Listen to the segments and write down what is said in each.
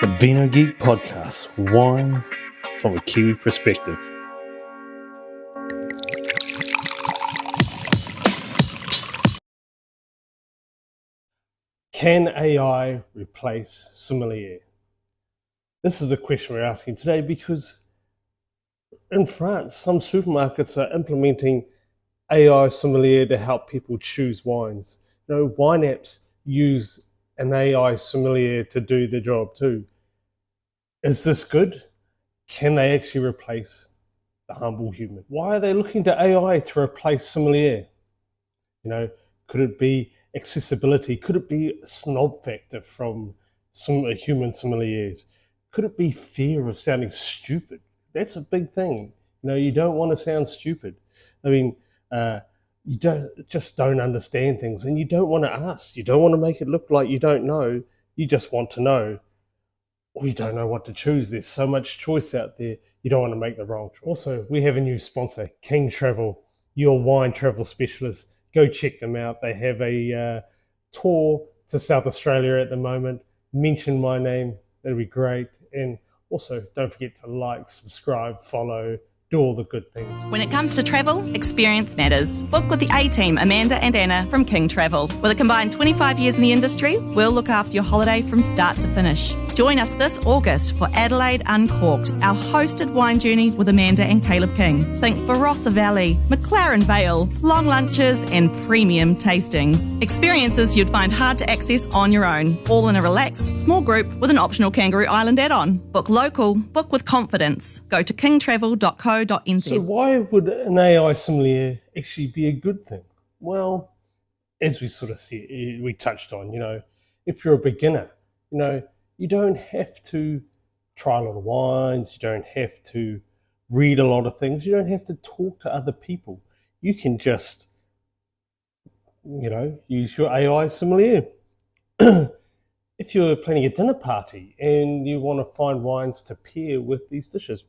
The Vknowgeek podcast, wine from a Kiwi perspective. Can AI replace sommelier? This is the question we're asking today because in France, some supermarkets are implementing AI sommelier to help people choose wines. Wine apps use an AI sommelier to do the job too. Is this good? Can they actually replace the humble human? Why are they looking to AI to replace sommelier? Could it be accessibility? Could it be a snob factor from some human sommeliers? Could it be fear of sounding stupid? That's a big thing. You don't want to sound stupid. You just don't understand things, and you don't want to ask. You don't want to make it look like you don't know. You just want to know, or you don't know what to choose. There's so much choice out there. You don't want to make the wrong choice. Also, we have a new sponsor, King Travel, your wine travel specialist. Go check them out. They have a tour to South Australia at the moment. Mention my name. That'd be great. And also, don't forget to like, subscribe, follow, do all the good things. When it comes to travel, experience matters. Book with the A-team, Amanda and Anna from King Travel. With a combined 25 years in the industry, we'll look after your holiday from start to finish. Join us this August for Adelaide Uncorked, our hosted wine journey with Amanda and Caleb King. Think Barossa Valley, McLaren Vale, long lunches and premium tastings. Experiences you'd find hard to access on your own, all in a relaxed, small group with an optional Kangaroo Island add-on. Book local, book with confidence. Go to kingtravel.co.nz. So why would an AI sommelier actually be a good thing? Well, as we sort of said, we touched on, if you're a beginner, you don't have to try a lot of wines, you don't have to read a lot of things, you don't have to talk to other people. You can just, use your AI sommelier. If you're planning a dinner party and you want to find wines to pair with these dishes,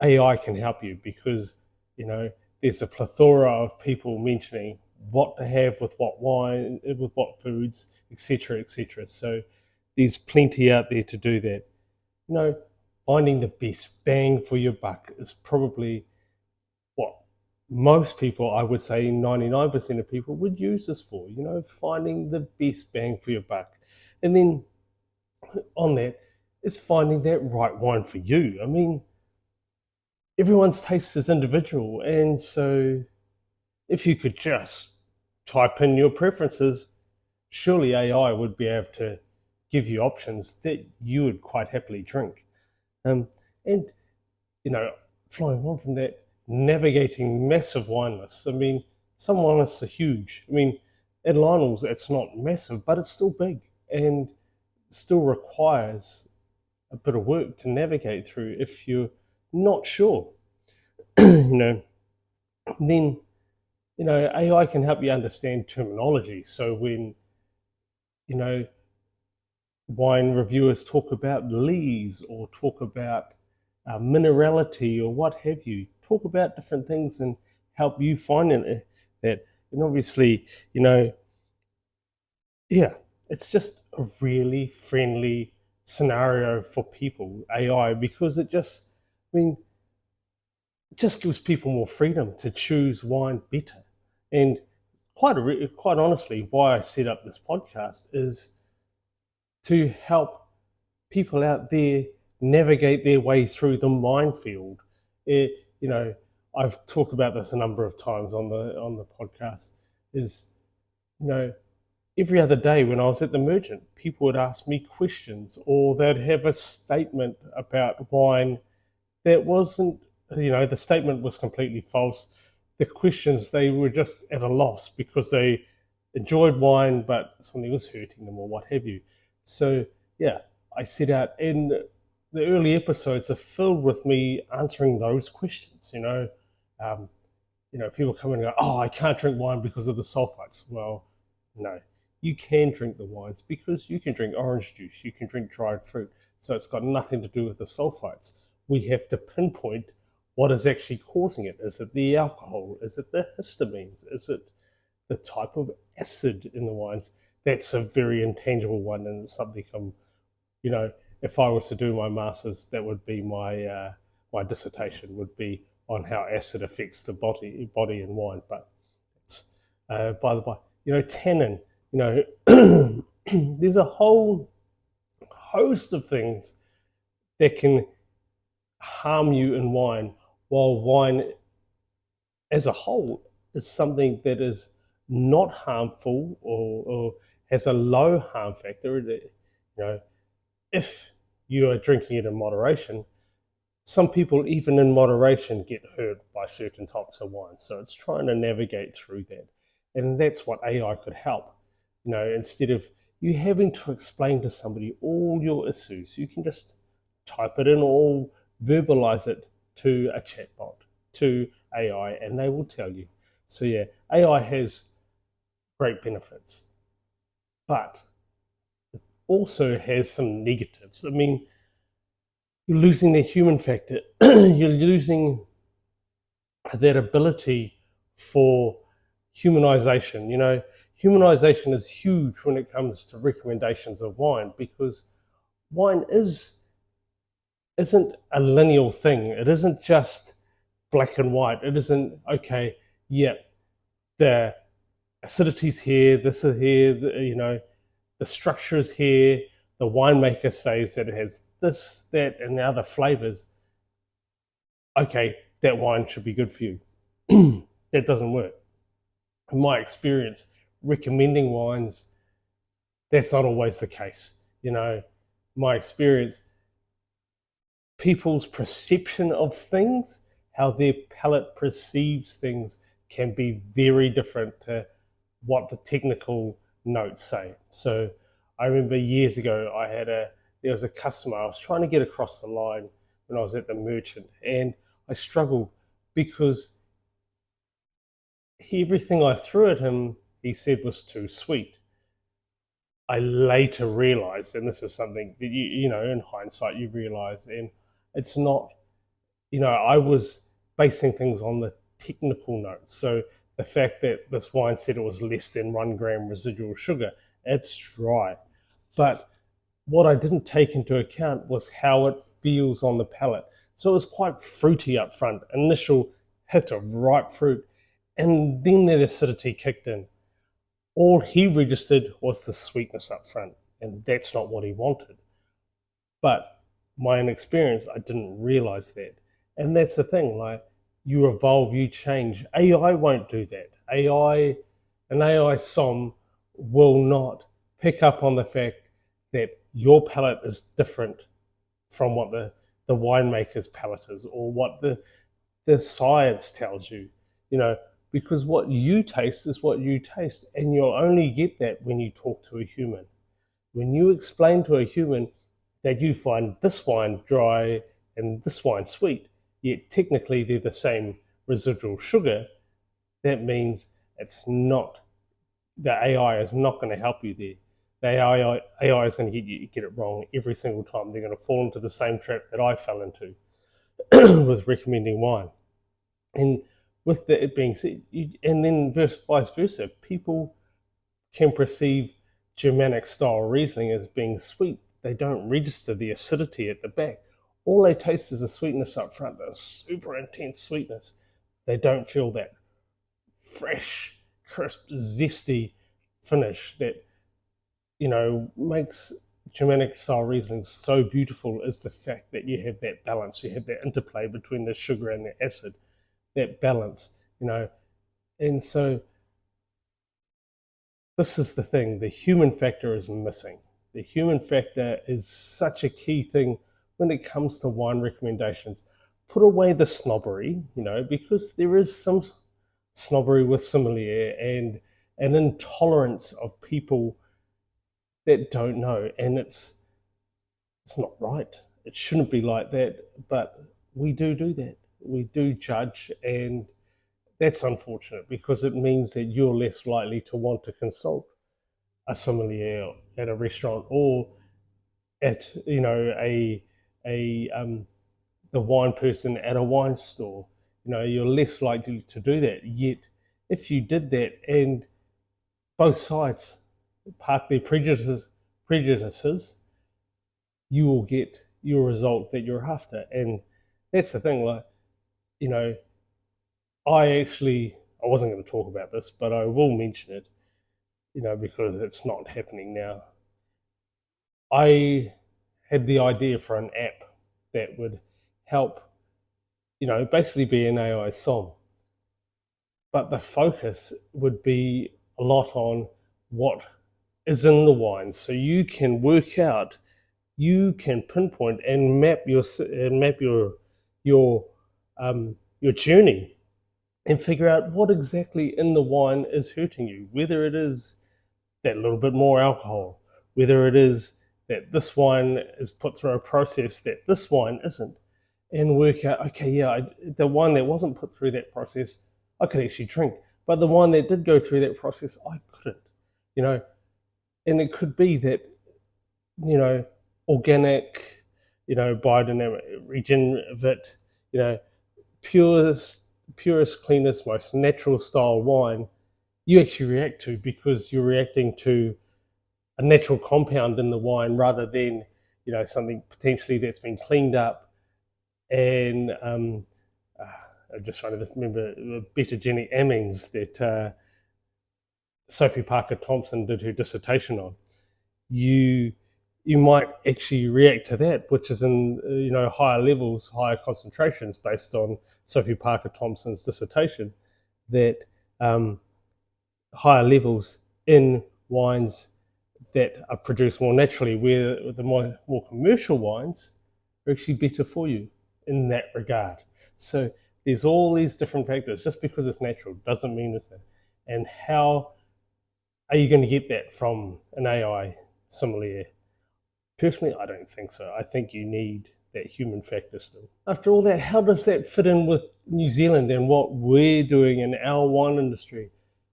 AI can help you because, there's a plethora of people mentioning what to have with what wine, with what foods, etc., etc. So there's plenty out there to do that. Finding the best bang for your buck is probably what most people, I would say 99% of people would use this for, finding the best bang for your buck. And then on that, it's finding that right wine for you. Everyone's taste is individual, and so if you could just type in your preferences, surely AI would be able to give you options that you would quite happily drink. And flying on from that, navigating massive wine lists. Some wine lists are huge. At Lionel's, it's not massive, but it's still big and still requires a bit of work to navigate through if you're not sure. Then AI can help you understand terminology. So when wine reviewers talk about lees or talk about minerality or what have you, talk about different things and help you find that. And obviously, it's just a really friendly scenario for people, AI, because it just gives people more freedom to choose wine better. And quite honestly, why I set up this podcast is to help people out there navigate their way through the minefield. I've talked about this a number of times on the podcast. Every other day when I was at the Merchant, people would ask me questions, or they'd have a statement about wine that wasn't. The statement was completely false. The questions, they were just at a loss because they enjoyed wine, but something was hurting them or what have you. So, I set out, and the early episodes are filled with me answering those questions. People come in and go, "Oh, I can't drink wine because of the sulfites." Well, no, you can drink the wines because you can drink orange juice, you can drink dried fruit. So it's got nothing to do with the sulfites. We have to pinpoint what is actually causing it. Is it the alcohol? Is it the histamines? Is it the type of acid in the wines? That's a very intangible one, and it's something I'm You know, if I was to do my masters, that would be my dissertation would be on how acid affects the body in wine. But it's by the by, tannin. You know, there's a whole host of things that can harm you in wine, while wine as a whole is something that is not harmful or has a low harm factor. If you are drinking it in moderation, some people, even in moderation, get hurt by certain types of wine. So it's trying to navigate through that. And that's what AI could help. Instead of you having to explain to somebody all your issues, you can just type it in or verbalize it to a chatbot, to AI, and they will tell you. So, yeah, AI has great benefits, but it also has some negatives. I mean, you're losing the human factor, you're losing that ability for humanization. Humanization is huge when it comes to recommendations of wine, because wine isn't a linear thing. It isn't just black and white. It isn't, okay, yeah, the acidity's here, this is here, the structure is here, the winemaker says that it has this, that, and the other flavors. Okay, that wine should be good for you. That doesn't work. In my experience, recommending wines, that's not always the case. My experience, people's perception of things, how their palate perceives things, can be very different to what the technical notes say. So I remember years ago, there was a customer I was trying to get across the line when I was at the merchant, and I struggled because everything I threw at him, he said was too sweet. I later realized, and this is something that in hindsight you realize, and it's not, I was basing things on the technical notes. So the fact that this wine said it was less than 1 gram residual sugar, it's dry. But what I didn't take into account was how it feels on the palate. So it was quite fruity up front, initial hit of ripe fruit, and then that acidity kicked in. All he registered was the sweetness up front, and that's not what he wanted. But my inexperience, I didn't realize that. And that's the thing, like, you evolve, you change. AI won't do that. An AI SOM will not pick up on the fact that your palate is different from what the winemaker's palate is, or what the science tells you, because what you taste is what you taste, and you'll only get that when you talk to a human. When you explain to a human that you find this wine dry and this wine sweet, yet technically they're the same residual sugar, that means it's not, the AI is not going to help you there. The AI is going to get it wrong every single time. They're going to fall into the same trap that I fell into with recommending wine. And with it being said, and then vice versa, people can perceive Germanic style Riesling as being sweet. They don't register the acidity at the back. All they taste is the sweetness up front, the super intense sweetness. They don't feel that fresh, crisp, zesty finish that, makes Germanic style Riesling so beautiful, is the fact that you have that balance, you have that interplay between the sugar and the acid, that balance, And so this is the thing, the human factor is missing. The human factor is such a key thing when it comes to wine recommendations. Put away the snobbery, because there is some snobbery with sommelier and an intolerance of people that don't know, and it's not right. It shouldn't be like that, but we do that. We do judge, and that's unfortunate, because it means that you're less likely to want to consult a sommelier at a restaurant, or at the wine person at a wine store. You're less likely to do that. Yet if you did that, and both sides park their prejudices you will get your result that you're after. And that's the thing, like, you know, I wasn't going to talk about this, but I will mention it, because it's not happening now. I had the idea for an app that would help, basically be an AI som. But the focus would be a lot on what is in the wine. So you can work out, you can pinpoint and map your your journey and figure out what exactly in the wine is hurting you, whether it is that little bit more alcohol, whether it is that this wine is put through a process that this wine isn't, and work out, okay, yeah, the one that wasn't put through that process, I could actually drink, but the one that did go through that process, I couldn't, you know, and it could be that, organic, biodynamic, regenerate, purest, cleanest, most natural style wine, you actually react to because you're reacting to a natural compound in the wine rather than, something potentially that's been cleaned up and I'm just trying to remember betagenic amines that Sophie Parker Thompson did her dissertation on. You might actually react to that, which is in higher levels, higher concentrations, based on Sophie Parker Thompson's dissertation, that higher levels in wines that are produced more naturally, where the more commercial wines are actually better for you in that regard. So there's all these different factors. Just because it's natural doesn't mean it's that. And how are you going to get that from an AI sommelier? Personally, I don't think so. I think you need that human factor still. After all that, how does that fit in with New Zealand and what we're doing in our wine industry?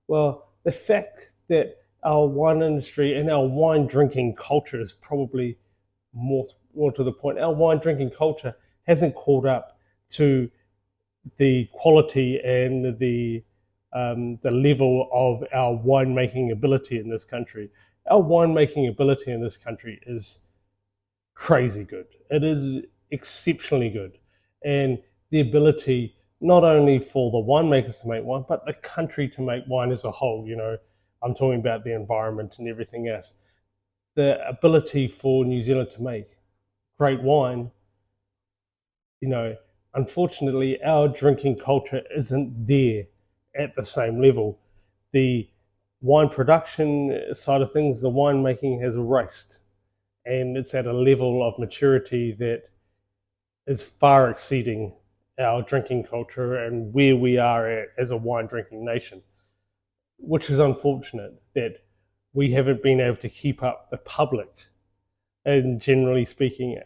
Well, the fact that our wine industry and our wine drinking culture is probably more to the point. Our wine drinking culture hasn't caught up to the quality and the level of our winemaking ability in this country. Our winemaking ability in this country is crazy good. It is exceptionally good. And the ability not only for the winemakers to make wine, but the country to make wine as a whole. I'm talking about the environment and everything else. The ability for New Zealand to make great wine, unfortunately, our drinking culture isn't there at the same level. The wine production side of things, the winemaking has raced, and it's at a level of maturity that is far exceeding our drinking culture and where we are at as a wine drinking nation, which is unfortunate that we haven't been able to keep up the public and, generally speaking,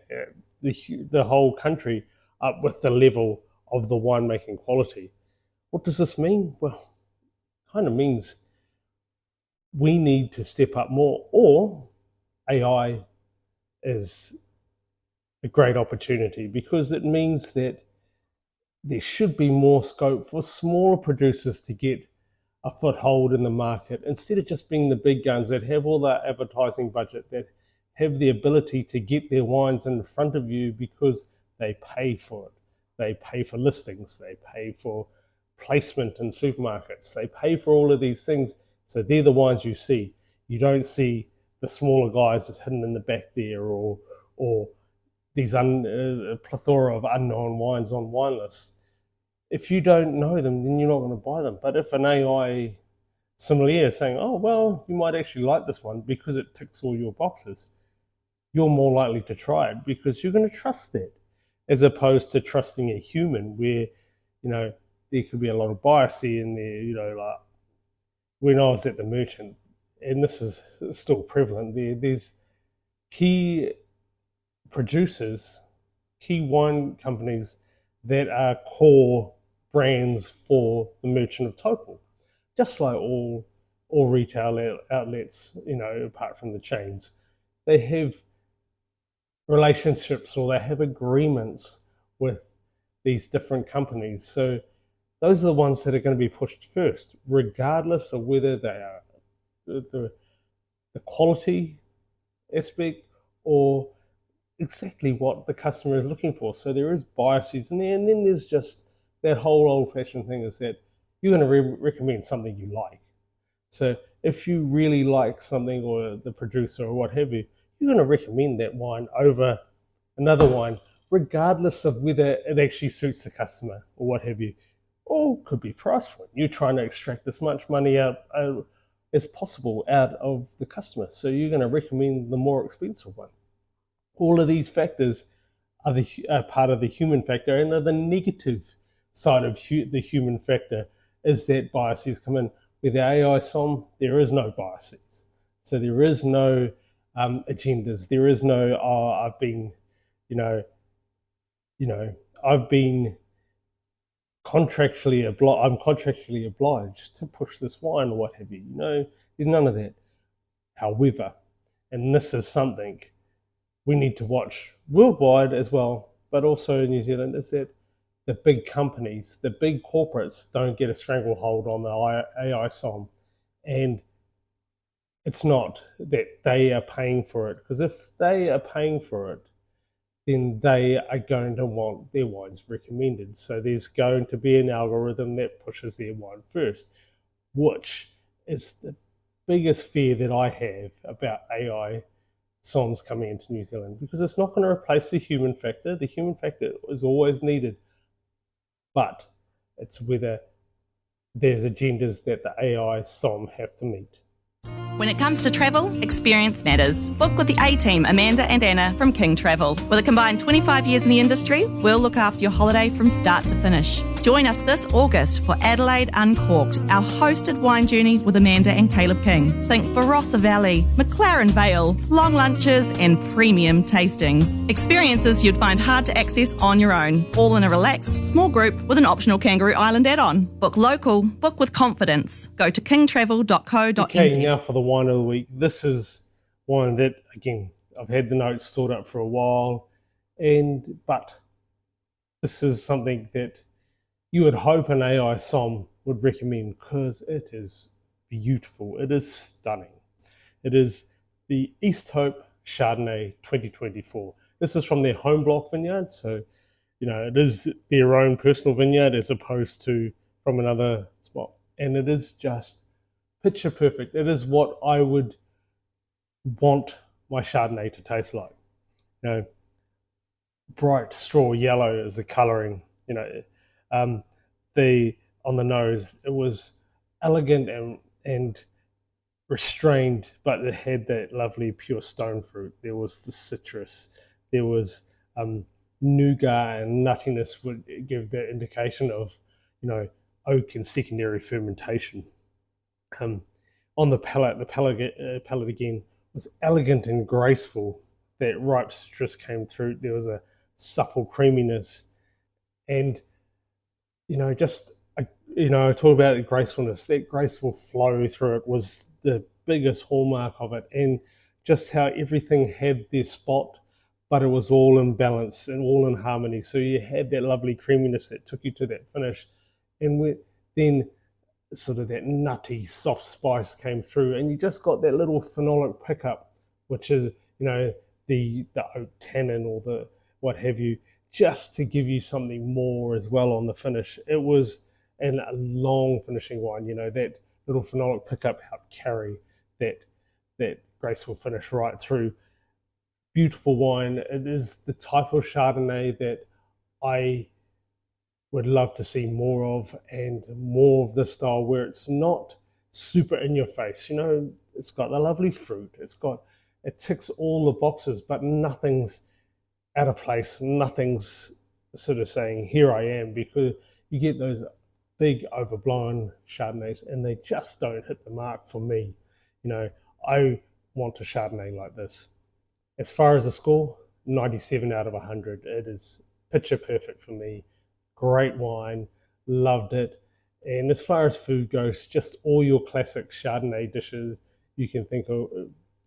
the whole country up with the level of the winemaking quality. What does this mean? Well, it kind of means we need to step up more, or AI is a great opportunity, because it means that there should be more scope for smaller producers to get a foothold in the market, instead of just being the big guns that have all the advertising budget, that have the ability to get their wines in front of you because they pay for it. They pay for listings, they pay for placement in supermarkets, they pay for all of these things. So they're the wines you see. You don't see the smaller guys that's hidden in the back there, or these plethora of unknown wines on wine lists. If you don't know them, then you're not going to buy them. But if an AI sommelier is saying, oh, well, you might actually like this one because it ticks all your boxes, you're more likely to try it because you're going to trust that, as opposed to trusting a human where, there could be a lot of bias in there. Like when I was at the merchant, and this is still prevalent, there's key producers, key wine companies that are core brands for the Merchant of Taupo, just like all retail outlets, apart from the chains. They have relationships, or they have agreements with these different companies. So those are the ones that are going to be pushed first, regardless of whether they are the quality aspect or exactly what the customer is looking for. So there is biases in there, and then there's just that whole old-fashioned thing is that you're going to recommend something you like. So if you really like something or the producer or what have you, you're going to recommend that wine over another wine, regardless of whether it actually suits the customer or what have you. Or could be price point. You're trying to extract as much money out as possible out of the customer. So you're going to recommend the more expensive one. All of these factors are part of the human factor, and are the negative side of the human factor is that biases come in. With the AI SOM, there is no biases. So there is no agendas. There is no, I've been, I've been I'm contractually obliged to push this wine or what have you. There's none of that. However, and this is something we need to watch worldwide as well, but also in New Zealand, is that the big companies, the big corporates don't get a stranglehold on the AI SOM. And it's not that they are paying for it, because if they are paying for it, then they are going to want their wines recommended. So there's going to be an algorithm that pushes their wine first, which is the biggest fear that I have about AI SOMs coming into New Zealand, because it's not going to replace the human factor. The human factor is always needed, but it's whether there's agendas that the AI SOM have to meet. When it comes to travel, experience matters. Book with the A-team, Amanda and Anna from King Travel. With a combined 25 years in the industry, we'll look after your holiday from start to finish. Join us this August for Adelaide Uncorked, our hosted wine journey with Amanda and Caleb King. Think Barossa Valley, McLaren Vale, long lunches and premium tastings. Experiences you'd find hard to access on your own, all in a relaxed, small group with an optional Kangaroo Island add-on. Book local, book with confidence. Go to kingtravel.co.nz. Okay, now for the wine of the week. This is one that, again, I've had the notes stored up for a while, but this is something that you would hope an AI SOM would recommend, because it is beautiful. It is stunning. It is the East Hope Chardonnay 2024. This is from their home block vineyard, so it is their own personal vineyard as opposed to from another spot, and it is just picture perfect. It is what I would want my Chardonnay to taste like. Bright straw yellow is the colouring. The on the nose, it was elegant and restrained, but it had that lovely pure stone fruit. There was the citrus. There was nougat, and nuttiness would give the indication of oak and secondary fermentation. On the palate again was elegant and graceful. That ripe citrus came through. There was a supple creaminess, and I talk about the gracefulness. That graceful flow through it was the biggest hallmark of it, and just how everything had their spot, but it was all in balance and all in harmony. So you had that lovely creaminess that took you to that finish, and then sort of that nutty soft spice came through, and you just got that little phenolic pickup, which is the oak tannin or the what have you, just to give you something more as well on the finish. It was a long finishing wine. That little phenolic pickup helped carry that graceful finish right through. Beautiful wine. It is the type of Chardonnay that I would love to see more of, and more of this style where it's not super in your face. It's got a lovely fruit. It ticks all the boxes, but nothing's out of place. Nothing's sort of saying, here I am, because you get those big overblown Chardonnays and they just don't hit the mark for me. I want a Chardonnay like this. As far as the score, 97 out of 100. It is picture perfect for me. Great wine, loved it. And as far as food goes, just all your classic Chardonnay dishes you can think of,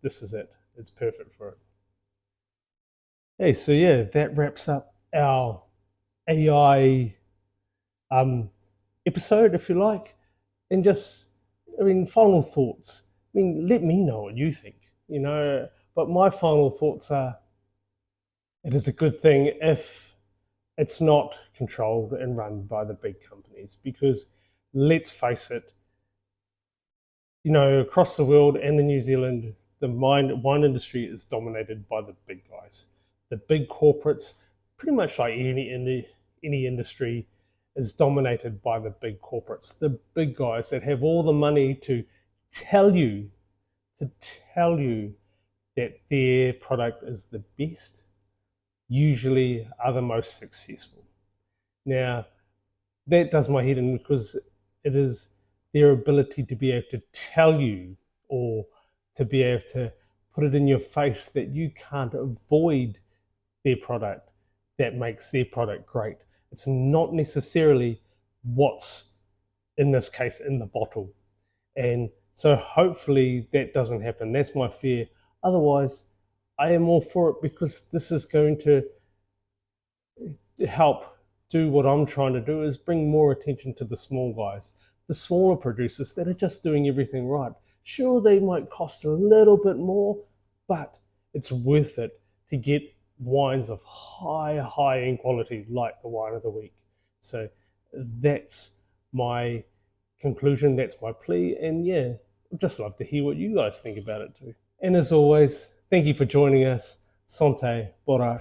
this is it. It's perfect for it. Hey, so yeah, that wraps up our AI episode, if you like. And final thoughts. Let me know what you think, But my final thoughts are, It is a good thing if it's not controlled and run by the big companies, because let's face it, across the world and in New Zealand, the wine industry is dominated by the big guys. The big corporates, pretty much like any industry, is dominated by the big corporates. The big guys that have all the money to tell you, to tell you that their product is the best, usually are the most successful. Now, that does my head in, because it is their ability to be able to tell you, or to be able to put it in your face that you can't avoid their product, that makes their product great. It's not necessarily what's, in this case, in the bottle. And so hopefully that doesn't happen. That's my fear. Otherwise, I am all for it, because this is going to help do what I'm trying to do, is bring more attention to the small guys, the smaller producers that are just doing everything right. Sure, they might cost a little bit more, but it's worth it to get wines of high end quality, like the wine of the week. So that's my conclusion, that's my plea, and yeah, I'd just love to hear what you guys think about it too. And as always, thank you for joining us. Sante Bora.